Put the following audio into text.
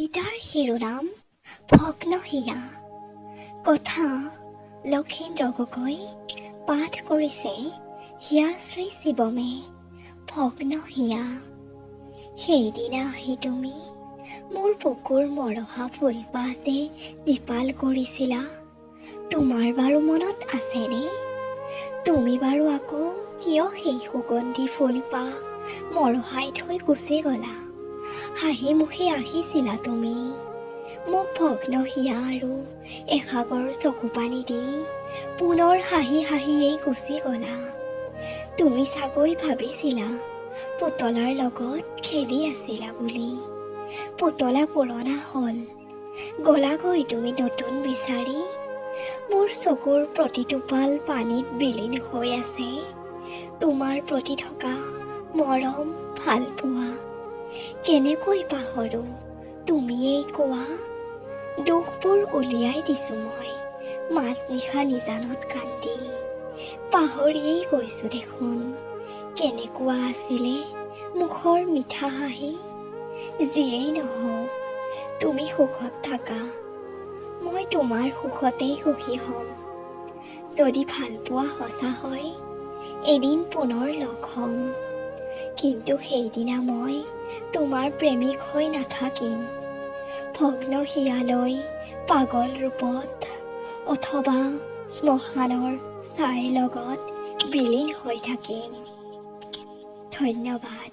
কবিতাৰ শিৰোনাম ভগ্ন হিয়া। কথা লক্ষীন্দ্ৰ গগৈ। পাঠ কৰিছে হিয়াশ্ৰী শিৱমে। ভগ্ন হিয়া। সেইদিনা আহি তুমি মোৰ বুকুৰ মৰহা ফুলপাহ যে দীপাল কৰিছিলা, তোমাৰ বাৰু মনত আছেনে? তুমি বাৰু আকৌ কিয় সেই সুগন্ধি ফুলপাহ মৰহাই থৈ গুচি গলা? হাঁহি মুখে আহিছিলা তুমি, মোক ভগ্ন হিয়া আৰু এসাগৰ চকু পানী দি পুনৰ হাঁহি হাঁহিয়েই গুচি গলা। তুমি চাগৈ ভাবিছিলা পুতলাৰ লগত খেলি আছিলা বুলি। পুতলা পুৰণা হ'ল, গলাগৈ তুমি নতুন বিচাৰি। মোৰ চকুৰ প্ৰতিটোপাল পানীত বিলীন হৈ আছে তোমাৰ প্ৰতি থকা মৰম ভালপোৱা। কেনেকৈ পাহৰো তুমিয়েই কোৱা? দুখবোৰ উলিয়াই দিছো মই মাজনিশা নিজানত কান্দি। পাহৰিয়েই গৈছো দেখোন কেনেকুৱা আছিলে মুখৰ মিঠা হাঁহি। যিয়েই নহওক তুমি সুখত থাকা, মই তোমাৰ সুখতেই সুখী হ'ম। যদি ভালপোৱা সঁচা হয় এদিন পুনৰ লগ হ'ম, কিন্তু সেইদিনা মই তোমাৰ প্ৰেমিক হৈ নাথাকিম। ভগ্ন হিয়ালৈ পাগল ৰূপত অথবা শ্মশানৰ ছাইৰ লগত বিলীন হৈ থাকিম। ধন্যবাদ।